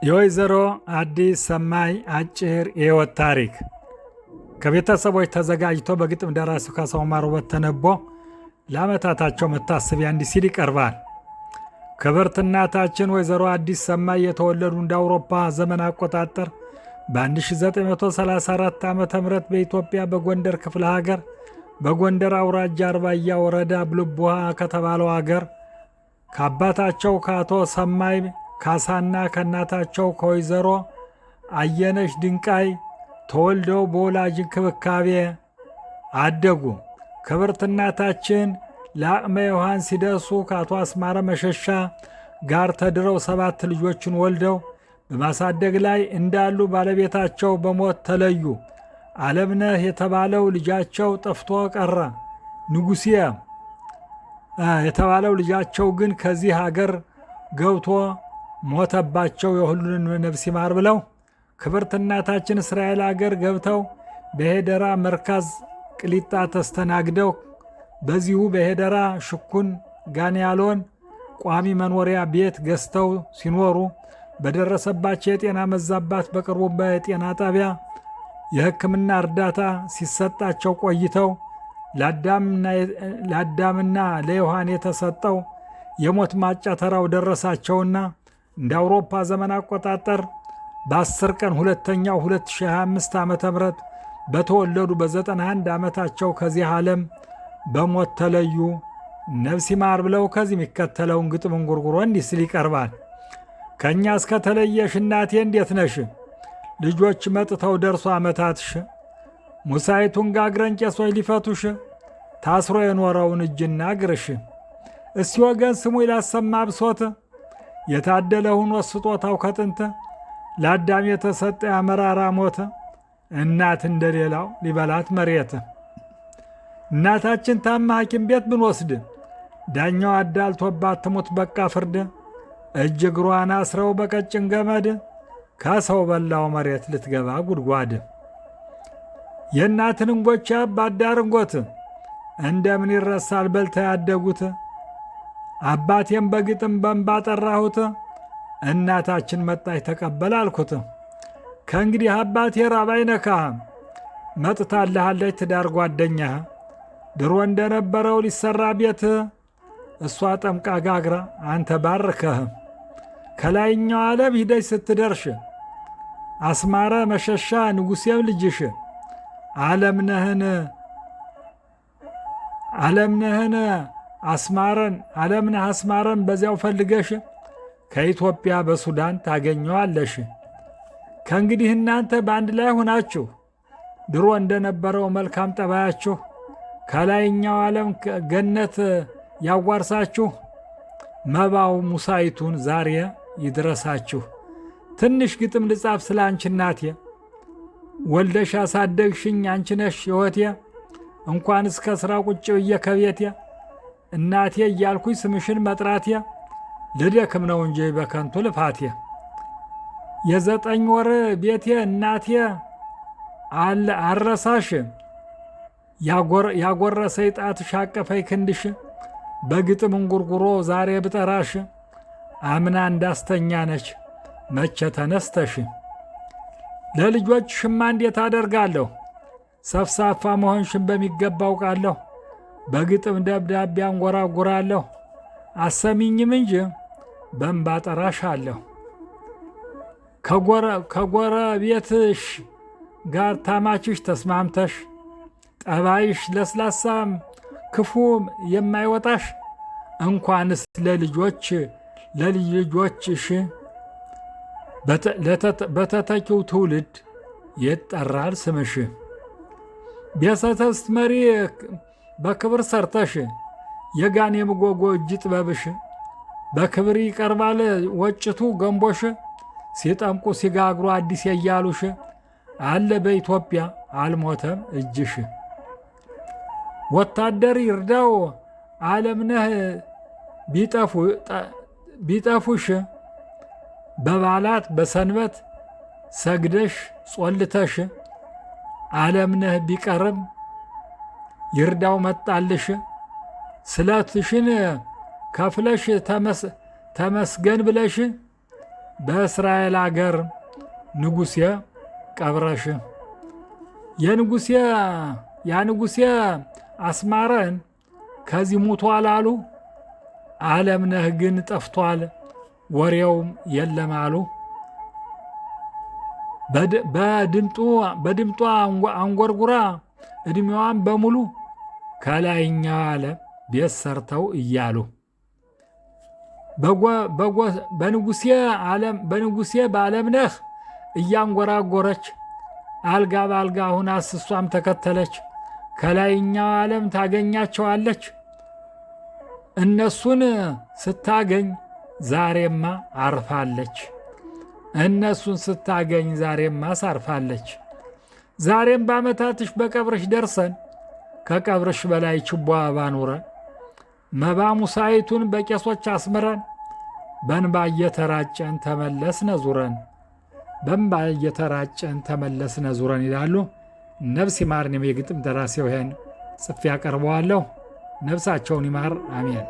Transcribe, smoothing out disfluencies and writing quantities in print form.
የወይዘሮ አዲስ ሰማይ አጭር የሕይወት ታሪክ ከቤተሰቦች ተዘጋጅቶ በግጥም ደራሲው ካሳሁን ማሩ ተነቦ ለዓመታታቸው መታሰቢያ እንዲህ ሲል ይቀርባል። ክብርት እናታችን ወይዘሮ አዲስ ሰማይ የተወለዱ እንደ አውሮፓ ዘመን አቆጣጠር በ1934 ዓ.ም በኢትዮጵያ በጎንደር ክፍለ ሀገር በጎንደር አውራጃ አርባያ ወረዳ ብልቡሃ ከተባለው ሀገር ከአባታቸው ከአቶ ሰማይ ካሳና ከእናታቸው ከወይዘሮ አየነሽ ድንቃይ ተወልደው በወላጅ እንክብካቤ አደጉ። ክብርት እናታችን ለአቅመ ሔዋን ሲደርሱ ከአቶ አስማረ መሸሻ ጋር ተድረው 7 ልጆችን ወልደው በማሳደግ ላይ እንዳሉ ባለቤታቸው በሞት ተለዩ። አለምነህ የተባለው ልጃቸው ጠፍቶ ቀረ። ንጉሴ የተባለው ልጃቸው ግን ከዚህ ሀገር ገብቶ ሞተባቸው። የሁሉንም ነፍስ ይማር ብለው ክብርት እናታችን እስራኤል ሀገር ገብተው በሄደራ መርካዝ ቅሊጣ ተስተናግደው በዚሁ በሄደራ ሽኩን ጋንያሎን ቋሚ መኖሪያ ቤት ገዝተው ሲኖሩ በደረሰባቸው የጤና መዛባት በቅርቡ በጤና ጣቢያ የሕክምና እርዳታ ሲሰጣቸው ቆይተው ለአዳምና ለዮሐን የተሰጠው የሞት ማጫ ተራው ደረሳቸውና እንደ አውሮፓ ዘመን አቆጣጠር በ10 ቀን 2ኛው 2025 ዓ.ም በተወለዱ በ91 ዓመታቸው ከዚህ ዓለም በሞት ተለዩ። ነፍስ ይማር ብለው ከዚህ የሚከተለውን ግጥም እንጉርጉሮ እንዲህ ሲል ይቀርባል። ከእኛ እስከ ተለየሽ እናቴ እንዴት ነሽ? ልጆች መጥተው ደርሶ ዓመታትሽ ሙሳይቱን ጋግረን ቄሶች ሊፈቱሽ ታስሮ የኖረውን እጅና እግርሽ እስቲ ወገን ስሙ ላሰማ ብሶት የታደለ ሆኖ ስጦታው ከጥንት ለአዳም የተሰጠ ያመራራ ሞት እናት እንደሌላው ሊበላት መሬት። እናታችን ታማ ሐኪም ቤት ብንወስድ ዳኛው አዳልቶባት ትሙት በቃ ፍርድ እጅ እግሯን አስረው በቀጭን ገመድ ከሰው በላው መሬት ልትገባ ጉድጓድ። የእናትን እንጎቻ ባዳር እንጎት እንደምን ይረሳል በልተ ያደጉት አባቴም በግጥም በእንባ ጠራሁት እናታችን መጣች ተቀበል አልኩት። ከእንግዲህ አባቴ ራብ አይነካህ መጥታልሃለች ትዳር ጓደኛህ ድሮ እንደነበረው ሊሰራ ቤት እሷ ጠምቃ ጋግራ አንተ ባርከህ ከላይኛው ዓለም ሂደች ስትደርሽ አስማረ መሸሻ ንጉሴም ልጅሽ አለምነህን አለምነህ አስማረን በዚያው ፈልገሽ ከኢትዮጵያ በሱዳን ታገኘዋለሽ። ከእንግዲህ እናንተ በአንድ ላይ ሆናችሁ ድሮ እንደነበረው መልካም ጠባያችሁ ከላይኛው ዓለም ገነት ያዋርሳችሁ መባው ሙሳይቱን ዛሬ ይድረሳችሁ። ትንሽ ግጥም ልጻፍ ስለ አንቺ እናቴ ወልደሽ ያሳደግሽኝ አንቺ ነሽ ሕይወቴ እንኳን እስከ ሥራ ቁጭ ብዬ ከቤቴ እናቴ እያልኩኝ ስምሽን መጥራቴ ልደክም ነው እንጂ በከንቱ ልፋቴ። የ9 ወር ቤቴ እናቴ አረሳሽ ያጎረሰኝ ጣትሽ አቀፈኝ ክንድሽ በግጥም እንጉርጉሮ ዛሬ ብጠራሽ አምና እንዳስተኛ ነች መቼ ተነስተሽ። ለልጆች ሽማ እንዴት አደርጋለሁ ሰፍሳፋ መሆንሽን በሚገባ አውቃለሁ። በግጥም ደብዳቤ አንጎራጉራለሁ አሰሚኝም እንጂ በእንባ ጠራሻለሁ። ከጎረቤትሽ ጋር ታማችሽ ተስማምተሽ ጠባይሽ ለስላሳም ክፉ የማይወጣሽ እንኳንስ ለልጆችሽ በተተኪው ትውልድ ይጠራል ስምሽ። ቤተሰብ ስትመሪ በክብር ሰርተሽ የጋን የምጎጎ እጅ ጥበብሽ በክብር ይቀርባል ወጭቱ ገንቦሽ ሲጠምቁ ሲጋግሩ አዲስ እያሉሽ አለ በኢትዮጵያ አልሞተም እጅሽ። ወታደር ይርዳው አለምነህ ቢጠፉሽ በባላት በሰንበት ሰግደሽ ጾልተሽ አለምነህ ቢቀርም ይርዳው መጣልሽ ስለትሽን ከፍለሽ ተመስገን ብለሽ በእስራኤል አገር ንጉሴ ቀብረሽ የንጉሴ አስማረን ከዚህ ሙቷል አሉ። ዓለምነህ ግን ጠፍቷል ወሬውም የለም አሉ። በድምጧ አንጎርጉራ ዕድሜዋን በሙሉ ከላይኛው ዓለም ቤት ሰርተው እያሉ በንጉሴ በዓለምነህ እያንጎራጎረች አልጋ በአልጋ ሁና እሷም ተከተለች። ከላይኛው ዓለም ታገኛቸዋለች። እነሱን ስታገኝ ዛሬማ አርፋለች። እነሱን ስታገኝ ዛሬማ ሳርፋለች። ዛሬም በዓመታትሽ በቀብርሽ ደርሰን ከቀብርሽ በላይ ችቦ ባኑረን መባ ሙሳይቱን በቄሶች አስምረን በእንባ እየተራጨን ተመለስነ ዙረን በእንባ እየተራጨን ተመለስነ ዙረን ይላሉ። ነፍስ ይማር። እኔም የግጥም ደራሲው ይሄን ጽፌ ያቀርበዋለሁ። ነፍሳቸውን ይማር። አሜን።